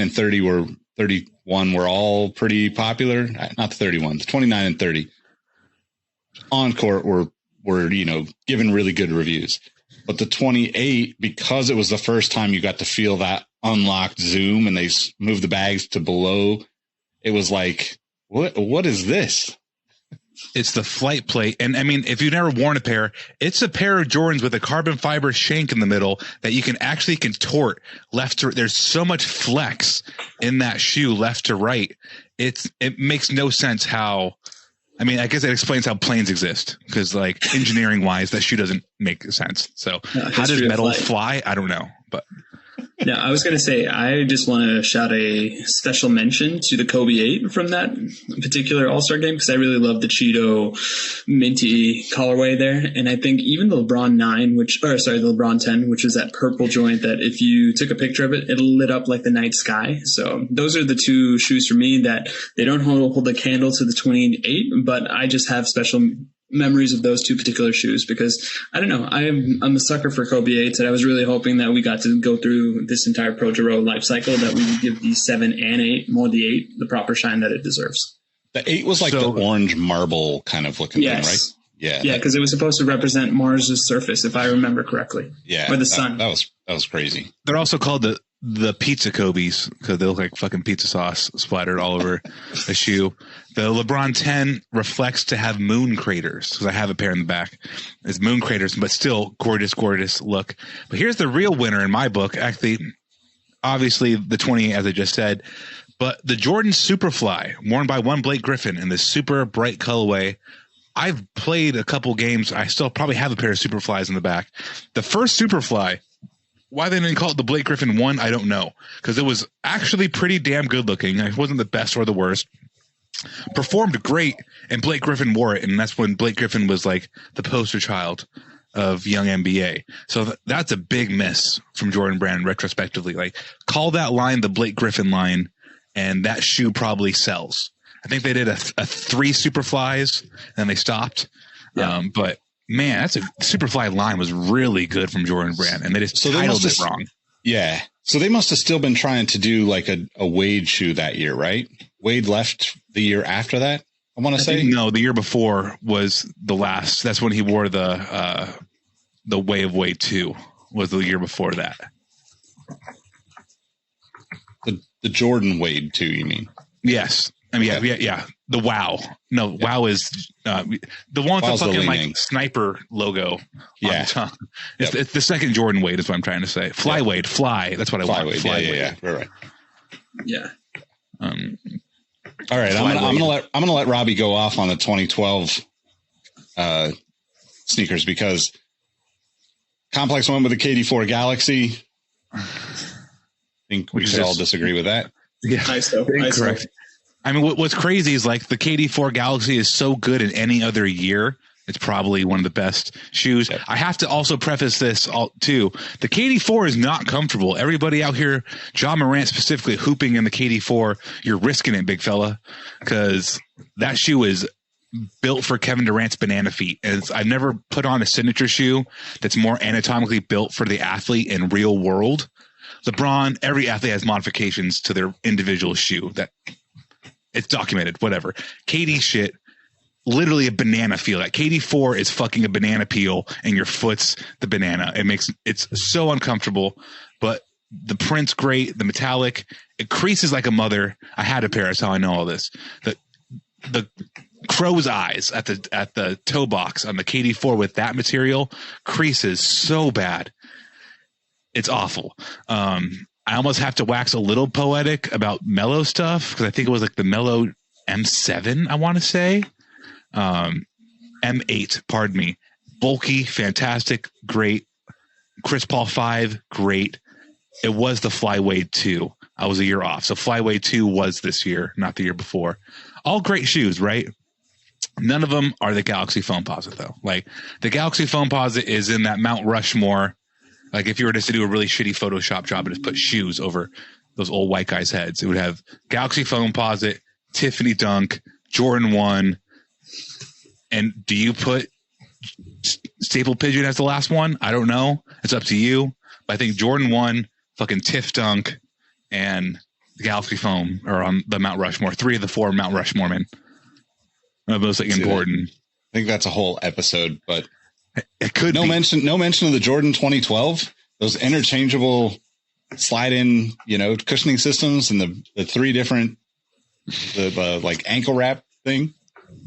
and 31 were all pretty popular. Not the 31, the 29 and 30 on court were, given really good reviews. But the 28, because it was the first time you got to feel that unlocked zoom and they moved the bags to below, it was like, what is this? It's the flight plate. And I mean, if you've never worn a pair, it's a pair of Jordans with a carbon fiber shank in the middle that you can actually contort left to right. There's so much flex in that shoe left to right. It makes no sense how, I mean, I guess it explains how planes exist because like engineering wise, that shoe doesn't make sense. So how does metal fly? I don't know, but. Yeah, I was going to say, I just want to shout a special mention to the Kobe 8 from that particular All-Star game because I really love the Cheeto minty colorway there. And I think even the LeBron 9, the LeBron 10, which is that purple joint that if you took a picture of it, it lit up like the night sky. So those are the two shoes for me that they don't hold the candle to the 28, but I just have special memories of those two particular shoes because I don't know, I'm a sucker for Kobe 8s, and I was really hoping that we got to go through this entire Pro Row life cycle, that we would give the 7 and 8, more the 8, the proper shine that it deserves. The 8 was like the orange marble kind of looking thing, right? Yeah, because it was supposed to represent Mars's surface, if I remember correctly. Yeah, or the sun. That was crazy. They're also called the pizza Kobe's because they look like fucking pizza sauce splattered all over the shoe. The LeBron 10 reflects to have moon craters because I have a pair in the back. It's moon craters, but still gorgeous look. But here's the real winner in my book. Actually, obviously the 28, as I just said, but the Jordan Superfly worn by one Blake Griffin in this super bright colorway. I've played a couple games. I still probably have a pair of Superflies in the back. The first Superfly, why they didn't call it the Blake Griffin 1, I don't know. Because it was actually pretty damn good looking. It wasn't the best or the worst. Performed great, and Blake Griffin wore it. And that's when Blake Griffin was like the poster child of young NBA. So that's a big miss from Jordan Brand retrospectively. Like, call that line the Blake Griffin line and that shoe probably sells. I think they did a 3 Superflies, and they stopped. Yeah. But man, that's a Superfly line was really good from Jordan Brand, and they just titled it wrong. Yeah. So they must have still been trying to do like a Wade shoe that year, right? Wade left the year after that, I want to say. No, the year before was the last. That's when he wore the Way of Wade 2 was the year before that. The Jordan Wade 2, you mean? Yes. I mean, yeah. The Wow. No, yeah. Wow is the one with the fucking like sniper logo. Yeah. On the tongue. It's the second Jordan Wade is what I'm trying to say. Fly Wade, fly. That's what I want. Wade. Fly Wade. Yeah. Right. Yeah. All right. I'm gonna let Robbie go off on the 2012 sneakers because Complex went with the KD4 Galaxy. I think we should all disagree with that. Yeah. Correct. I mean, what's crazy is like the KD4 Galaxy is so good in any other year. It's probably one of the best shoes. Yep. I have to also preface this too. The KD4 is not comfortable. Everybody out here, John Morant specifically, hooping in the KD4, you're risking it, big fella, because that shoe is built for Kevin Durant's banana feet. And I've never put on a signature shoe that's more anatomically built for the athlete in real world. LeBron, every athlete has modifications to their individual shoe that it's documented, whatever. KD shit, literally a banana feel. That KD4 is fucking a banana peel and your foot's the banana. It's so uncomfortable, but the print's great. The metallic, it creases like a mother. I had a pair. That's how I know all this. The crow's eyes at the toe box on the KD4 with that material creases so bad. It's awful. I almost have to wax a little poetic about Mellow stuff because I think it was like the Mellow M7, I want to say. M8, pardon me. Bulky, fantastic, great. Chris Paul 5, great. It was the Fly Wade 2. I was a year off. So Fly Wade 2 was this year, not the year before. All great shoes, right? None of them are the Galaxy Foamposite, though. Like, the Galaxy Foamposite is in that Mount Rushmore. Like, if you were just to do a really shitty Photoshop job and just put shoes over those old white guys' heads, it would have Galaxy Foamposite, Tiffany Dunk, Jordan 1. And do you put Staple Pigeon as the last one? I don't know. It's up to you. But I think Jordan 1, fucking Tiff Dunk, and the Galaxy Foam are on the Mount Rushmore. 3 of the 4 Mount Rushmore men. Most like important. I think that's a whole episode, but it could no mention of the Jordan 2012. Those interchangeable slide-in, cushioning systems, and the 3 different like ankle wrap thing.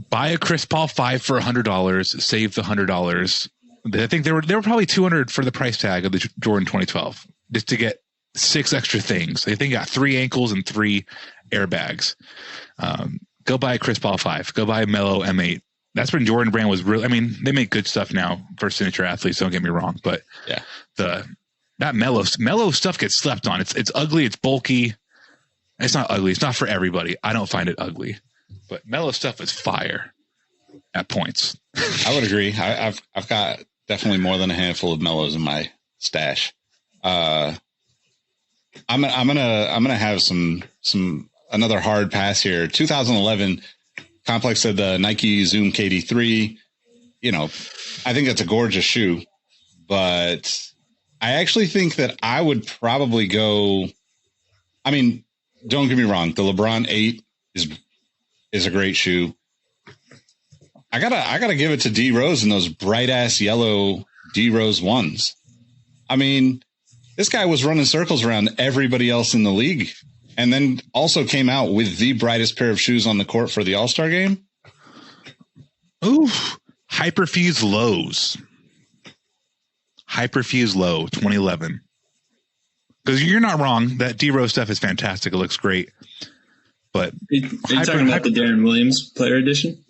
Buy a Chris Paul 5 for $100. Save the $100. I think they were probably $200 for the price tag of the Jordan 2012, just to get 6 extra things. I think you got 3 ankles and 3 airbags. Go buy a Chris Paul 5. Go buy a Mellow M8. That's when Jordan Brand was really. I mean, they make good stuff now for signature athletes. Don't get me wrong, but yeah, that mellow stuff gets slept on. It's ugly. It's bulky. It's not ugly. It's not for everybody. I don't find it ugly, but mellow stuff is fire at points. I would agree. I've got definitely more than a handful of mellows in my stash. I'm gonna have some another hard pass here. 2011. Complex said the Nike Zoom KD3, I think that's a gorgeous shoe, but I actually think that I would probably go. I mean, don't get me wrong. The LeBron 8 is a great shoe. I gotta give it to D Rose and those bright ass yellow D Rose 1s. I mean, this guy was running circles around everybody else in the league. And then also came out with the brightest pair of shoes on the court for the All-Star game. Ooh, Hyperfuse Lows. Hyperfuse Low, 2011. Because you're not wrong. That D-Rose stuff is fantastic. It looks great. But are you talking about the Darren Williams player edition?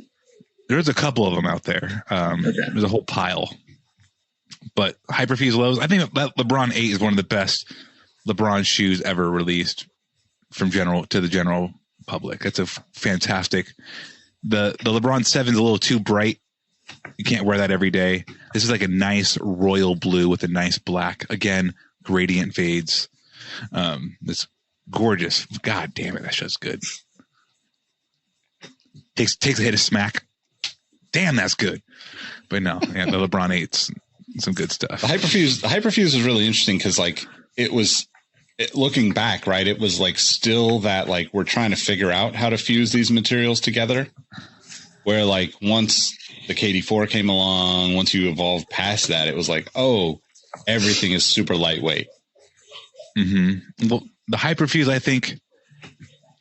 There's a couple of them out there. Okay. There's a whole pile. But Hyperfuse Lows, I think that LeBron 8 is one of the best LeBron shoes ever released from the general public. It's a fantastic. The LeBron 7 is a little too bright. You can't wear that every day. This is like a nice royal blue with a nice black. Again, gradient fades. It's gorgeous. God damn it, that shit's good. Takes a hit of smack. Damn, that's good. But no, yeah, the LeBron 8's some good stuff. The hyperfuse is really interesting because like looking back, right, it was like still that like we're trying to figure out how to fuse these materials together. Where like once the KD4 came along, once you evolved past that, it was like, oh, everything is super lightweight. Mm-hmm. Well, the hyperfuse, I think,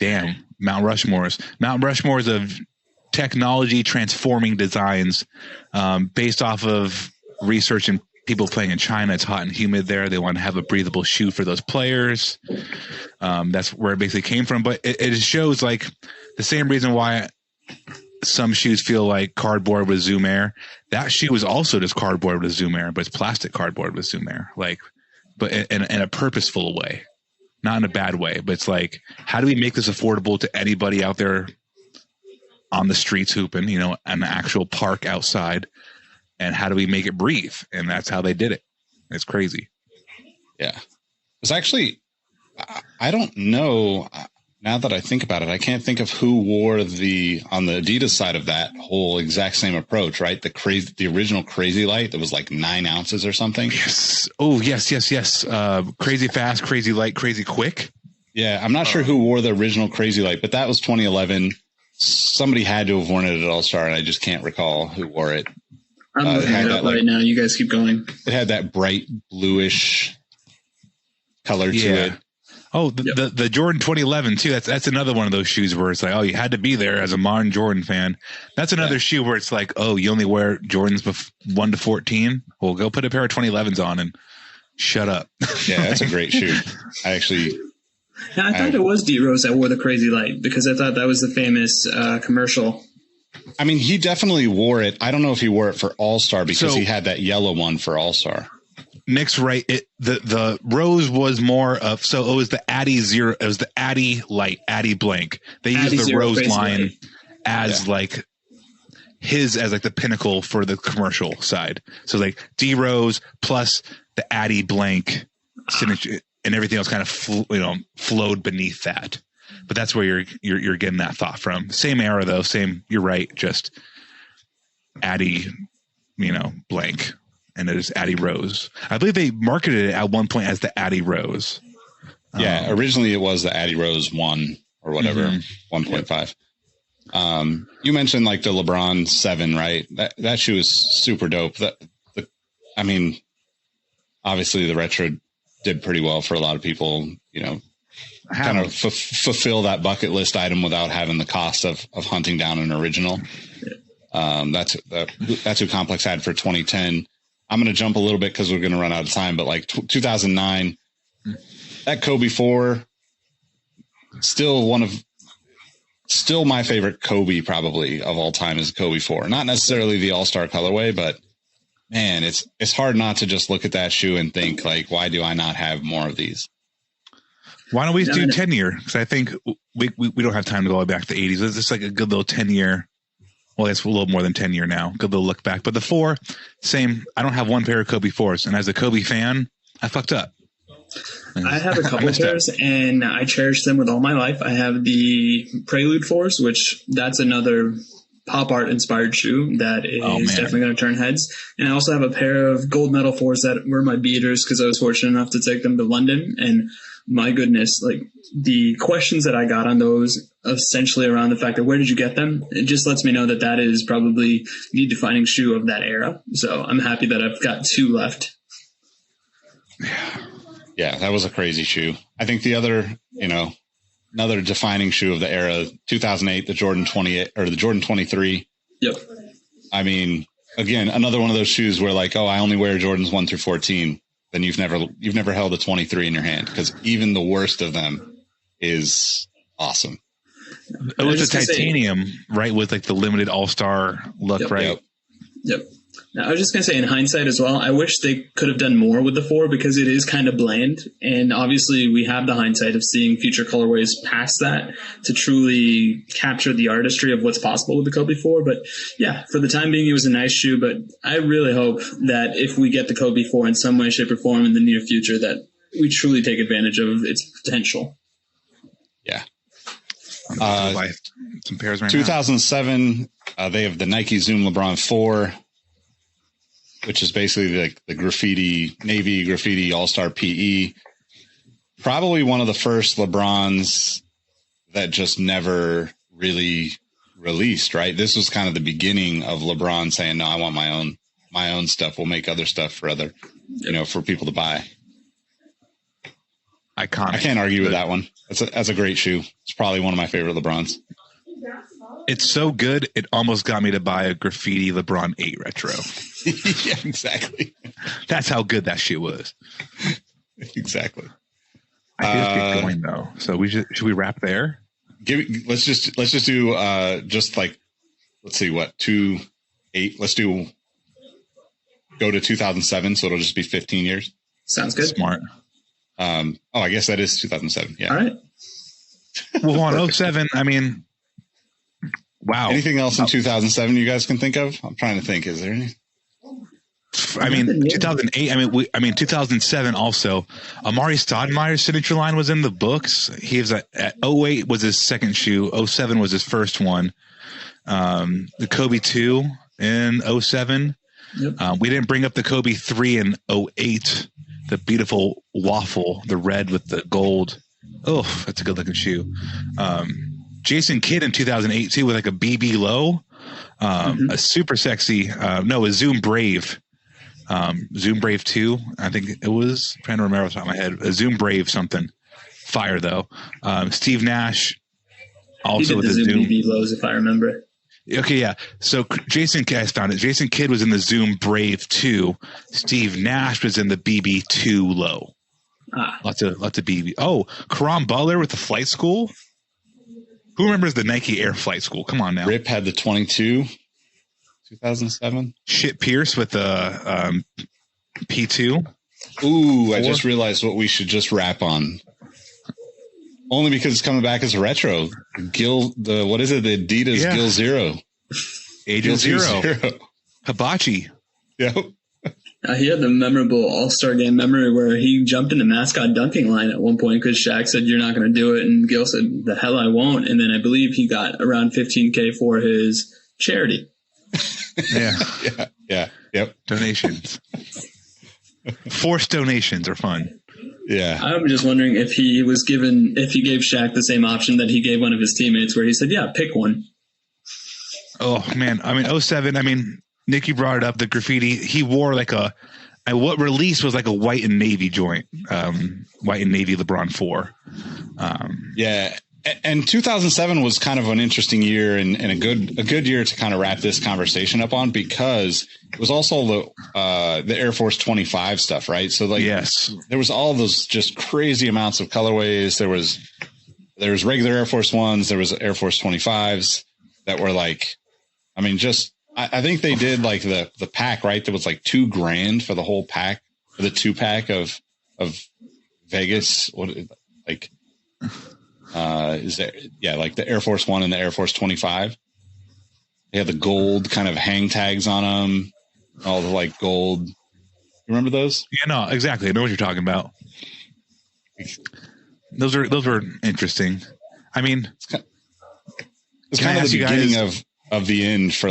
damn, Mount Rushmore's of technology transforming designs based off of research and people playing in China. It's hot and humid there. They want to have a breathable shoe for those players. That's where it basically came from. But it shows like the same reason why some shoes feel like cardboard with Zoom Air. That shoe was also just cardboard with Zoom Air, but it's plastic cardboard with Zoom Air. Like, but in a purposeful way, not in a bad way. But it's like, how do we make this affordable to anybody out there on the streets hooping, you know, an actual park outside? And how do we make it breathe? And that's how they did it. It's crazy. Yeah. It's actually, I don't know. Now that I think about it, I can't think of who wore on the Adidas side of that whole exact same approach, right? The original Crazy Light that was like 9 ounces or something. Yes. Oh, yes. Crazy fast, crazy light, crazy quick. Yeah. I'm not sure who wore the original Crazy Light, but that was 2011. Somebody had to have worn it at All-Star, and I just can't recall who wore it. I'm looking it up right now. You guys keep going. It had that bright bluish color to it. Oh, the Jordan 2011 too. That's another one of those shoes where it's like, oh, you had to be there as a modern Jordan fan. That's another shoe where it's like, oh, you only wear Jordans 1 to 14. Well, go put a pair of 2011s on and shut up. Yeah, that's a great shoe. I thought it was D Rose that wore the Crazy Light because I thought that was the famous commercial. I mean, he definitely wore it. I don't know if he wore it for All-Star because he had that yellow one for All-Star. Nick's right. The Rose was more of, so it was the Addy Zero. It was the Addy Light, Addy Blank. They used the Rose line as like his, as like the pinnacle for the commercial side. So like D Rose plus the Addy Blank signature and everything else kind of flowed beneath that. But that's where you're getting that thought from. Same era though. Same. You're right. Just Addy, blank. And it is Addy Rose. I believe they marketed it at one point as the Addy Rose. Yeah, originally it was the Addy Rose 1 or whatever, 1.5. You mentioned like the LeBron 7, right? That shoe is super dope. I mean, obviously the retro did pretty well for a lot of people, kind of fulfill that bucket list item without having the cost of hunting down an original. That's who Complex had for 2010. I'm going to jump a little bit because we're going to run out of time, but like 2009, that Kobe 4, still my favorite Kobe probably of all time is Kobe 4. Not necessarily the All-Star colorway, but man, it's hard not to just look at that shoe and think like, why do I not have more of these? Why don't we do 10-year? Because I think we don't have time to go back to the 80s. It's just like a good little 10-year. Well, it's a little more than 10 year now. Good little look back. But the 4, same. I don't have one pair of Kobe 4s. And as a Kobe fan, I fucked up. I have a couple pairs, and I cherish them with all my life. I have the Prelude 4s, which that's another pop art inspired shoe that is definitely going to turn heads. And I also have a pair of gold medal 4s that were my beaters because I was fortunate enough to take them to London. And my goodness, like the questions that I got on those essentially around the fact that where did you get them? It just lets me know that is probably the defining shoe of that era. So I'm happy that I've got 2 left. Yeah, that was a crazy shoe. I think the other, another defining shoe of the era, 2008, the Jordan 28 or the Jordan 23. Yep. I mean, again, another one of those shoes where like, oh, I only wear Jordans 1 through 14. Then you've never held a 23 in your hand because even the worst of them is awesome. It was a titanium, right? With like the limited All-Star look, right? Yep. Now, I was just going to say in hindsight as well, I wish they could have done more with the 4 because it is kind of bland. And obviously we have the hindsight of seeing future colorways past that to truly capture the artistry of what's possible with the Kobe 4. But yeah, for the time being, it was a nice shoe. But I really hope that if we get the Kobe 4 in some way, shape, or form in the near future, that we truly take advantage of its potential. Some pairs right 2007, they have the Nike Zoom LeBron 4, which is basically the graffiti, navy graffiti all-star PE. Probably one of the first LeBrons that just never really released, right? This was kind of the beginning of LeBron saying, no, I want my own stuff. We'll make other stuff for for people to buy. Iconic. I can't argue with that one. That's a great shoe. It's probably one of my favorite LeBrons. It's so good, it almost got me to buy a graffiti LeBron 8 retro. Yeah, exactly. That's how good that shoe was. Exactly. I think it's get going though. So should we wrap there? Let's just do let's see what 2-8. Let's go to 2007, so it'll just be 15 years. Sounds good. Smart. I guess that is 2007. Yeah. All right. Well, on 07, I mean, wow. Anything else in 2007 you guys can think of? I'm trying to think. Is there any? I mean, 2008. 2007 also. Amari Stoudemire's signature line was in the books. He was at 08 was his second shoe. 07 was his first one. The Kobe 2 in 07. Yep. We didn't bring up the Kobe 3 in 08. The beautiful waffle, the red with the gold. Oh, that's a good looking shoe. Jason Kidd in 2008 too, with like a BB low, a super sexy. A Zoom Brave. Zoom Brave 2, I think it was. I'm trying to remember off the top of my head. A Zoom Brave something. Fire though. Steve Nash also with the Zoom BB lows, if I remember. Okay, yeah. So Jason Kidd, I found it. Jason Kidd was in the Zoom Brave 2. Steve Nash was in the BB 2 low. Lots of BB. Oh, Karam Butler with the Flight School. Who remembers the Nike Air Flight School? Come on now. Rip had the 22. 2007. Shit Pierce with the P2. Ooh, 4. I just realized what we should just wrap on. Only because it's coming back as a retro. What is it? The Adidas Gill Zero. Agent Zero. Hibachi. Yep. He had the memorable All-Star Game memory where he jumped in the mascot dunking line at one point because Shaq said, "You're not going to do it." And Gill said, "The hell I won't." And then I believe he got around $15K for his charity. Yeah. Yep. Donations. Forced donations are fun. Yeah. I'm just wondering if he gave Shaq the same option that he gave one of his teammates where he said, "Yeah, pick one." Oh man. 07, Nicky brought it up, the graffiti. He wore what release was like a white and navy joint. White and navy LeBron 4. Yeah. And 2007 was kind of an interesting year and a good year to kind of wrap this conversation up on, because it was also the Air Force 25 stuff, right? So there was all those just crazy amounts of colorways. There was regular Air Force Ones. There was Air Force 25s that were I think they did like the pack, right? That was like $2,000 for the whole pack, for the 2-pack of Vegas. Is there, like the Air Force 1 and the Air Force 25. They had the gold kind of hang tags on them, all the gold. You remember those? Yeah, no, exactly. I know what you're talking about. Those were interesting. It's kind of the beginning of the end for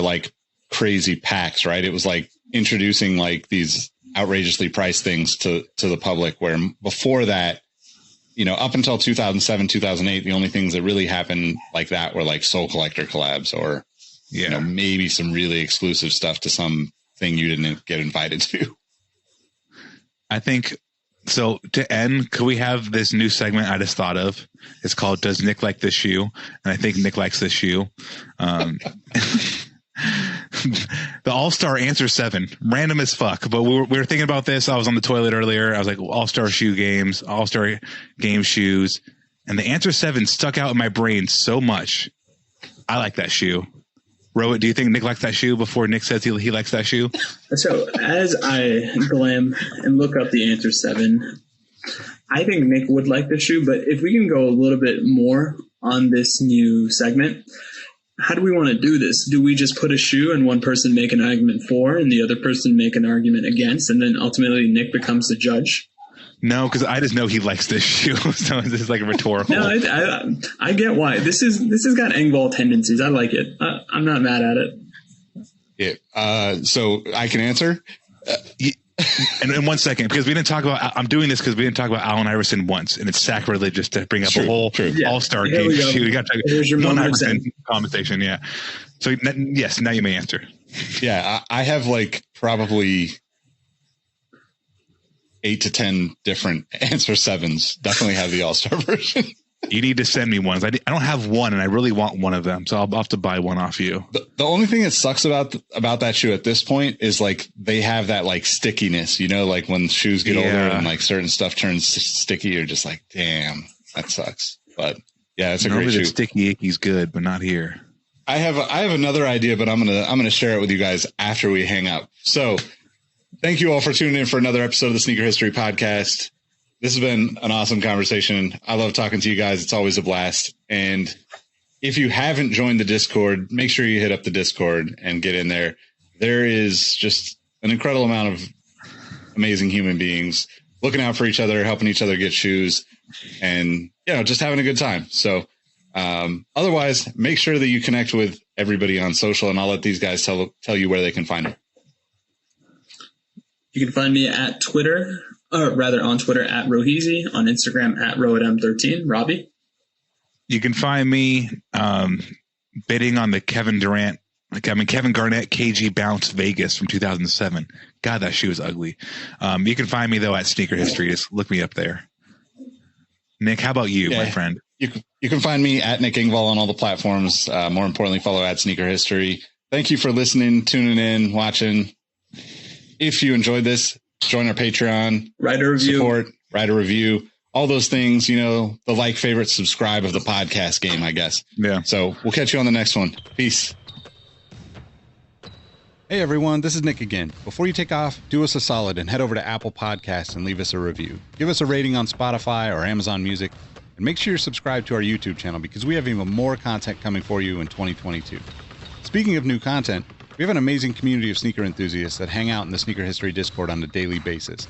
crazy packs, right? It was introducing these outrageously priced things to the public, where before that, up until 2007, 2008, the only things that really happened like that were Soul Collector collabs or, maybe some really exclusive stuff to some thing you didn't get invited to. I think so. To end, could we have this new segment I just thought of? It's called "Does Nick Like This Shoe?" And I think Nick likes this shoe. The All-Star Answer 7, random as fuck. But we were thinking about this. I was on the toilet earlier. I was like, All-Star shoe games, All-Star game shoes. And the Answer 7 stuck out in my brain so much. I like that shoe. Rohit, do you think Nick likes that shoe before Nick says he likes that shoe? So as I glam and look up the Answer 7, I think Nick would like the shoe. But if we can go a little bit more on this new segment, how do we want to do this? Do we just put a shoe and one person make an argument for and the other person make an argument against, and then ultimately Nick becomes the judge? No, because I just know he likes this shoe, so this is like a rhetorical. No, I get why. This has got Engvall tendencies. I like it. I'm not mad at it. Yeah. So I can answer. And in 1 second, because we didn't talk about. I'm doing this because we didn't talk about Allen Iverson once, and it's sacrilegious to bring up a whole All-Star game shoe. You got to Here's your one moment. Iverson conversation. Yeah. So yes, now you may answer. Yeah, I have like probably 8 to 10 different answer sevens. Definitely have the All-Star version. You need to send me ones. I don't have one, and I really want one of them, so I'll have to buy one off you. The only thing that sucks about that shoe at this point is like they have that like stickiness, you know, like when shoes get older and like certain stuff turns sticky, you're just like, damn, that sucks. But yeah, it's a great shoe. Sticky icky's good, but not here. I have another idea, but I'm gonna share it with you guys after we hang up. So thank you all for tuning in for another episode of the Sneaker History Podcast. This has been an awesome conversation. I love talking to you guys. It's always a blast. And if you haven't joined the Discord, make sure you hit up the Discord and get in there. There is just an incredible amount of amazing human beings looking out for each other, helping each other get shoes, and just having a good time. So otherwise, make sure that you connect with everybody on social, and I'll let these guys tell you where they can find it. You can find me at Twitter, or rather on Twitter at Roheezy, on Instagram at RohitM13. Robbie? You can find me bidding on the Kevin Garnett KG Bounce Vegas from 2007. God, that shoe is ugly. You can find me, though, at Sneaker History. Just look me up there. Nick, how about you, my friend? You can find me at Nick Engvall on all the platforms. More importantly, follow at Sneaker History. Thank you for listening, tuning in, watching. If you enjoyed this, join our Patreon. Write a review. Support, write a review. All those things, the like, favorite, subscribe of the podcast game, I guess. Yeah. So we'll catch you on the next one. Peace. Hey, everyone. This is Nick again. Before you take off, do us a solid and head over to Apple Podcasts and leave us a review. Give us a rating on Spotify or Amazon Music. And make sure you're subscribed to our YouTube channel because we have even more content coming for you in 2022. Speaking of new content, we have an amazing community of sneaker enthusiasts that hang out in the Sneaker History Discord on a daily basis.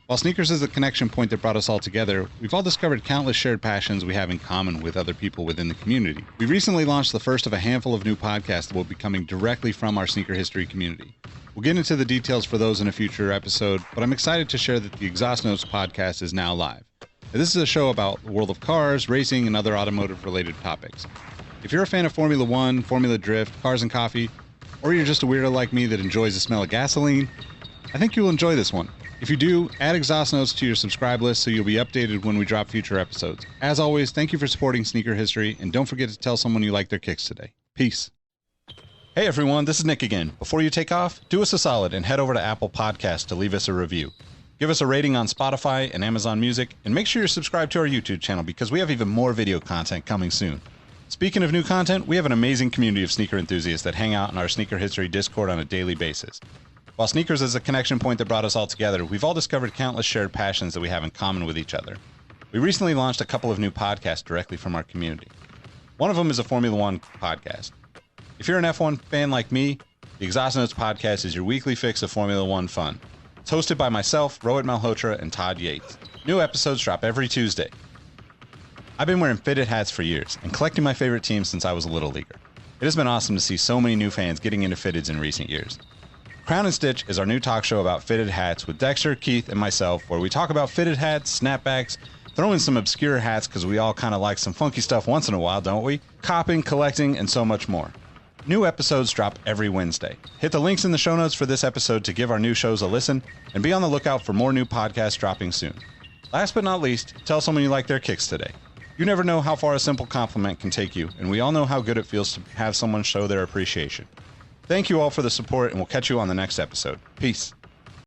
While sneakers is the connection point that brought us all together, we've all discovered countless shared passions we have in common with other people within the community. We recently launched the first of a handful of new podcasts that will be coming directly from our Sneaker History community. We'll get into the details for those in a future episode, but I'm excited to share that the Exhaust Notes podcast is now live. Now, this is a show about the world of cars, racing, and other automotive-related topics. If you're a fan of Formula One, Formula Drift, cars and coffee, or you're just a weirdo like me that enjoys the smell of gasoline, I think you'll enjoy this one. If you do, add Exhaust Notes to your subscribe list so you'll be updated when we drop future episodes. As always, thank you for supporting Sneaker History, and don't forget to tell someone you like their kicks today. Peace. Hey everyone, this is Nick again. Before you take off, do us a solid and head over to Apple Podcasts to leave us a review. Give us a rating on Spotify and Amazon Music, and make sure you're subscribed to our YouTube channel because we have even more video content coming soon. Speaking of new content, we have an amazing community of sneaker enthusiasts that hang out in our Sneaker History Discord on a daily basis. While sneakers is a connection point that brought us all together, we've all discovered countless shared passions that we have in common with each other. We recently launched a couple of new podcasts directly from our community. One of them is a Formula One podcast. If you're an F1 fan like me, the Exhaust Notes podcast is your weekly fix of Formula One fun. It's hosted by myself, Rohit Malhotra, and Todd Yates. New episodes drop every Tuesday. I've been wearing fitted hats for years and collecting my favorite teams since I was a little leaguer. It has been awesome to see so many new fans getting into fitteds in recent years. Crown and Stitch is our new talk show about fitted hats with Dexter, Keith, and myself, where we talk about fitted hats, snapbacks, throw in some obscure hats because we all kind of like some funky stuff once in a while, don't we? Copping, collecting, and so much more. New episodes drop every Wednesday. Hit the links in the show notes for this episode to give our new shows a listen, and be on the lookout for more new podcasts dropping soon. Last but not least, tell someone you like their kicks today. You never know how far a simple compliment can take you, and we all know how good it feels to have someone show their appreciation. Thank you all for the support, and we'll catch you on the next episode. Peace.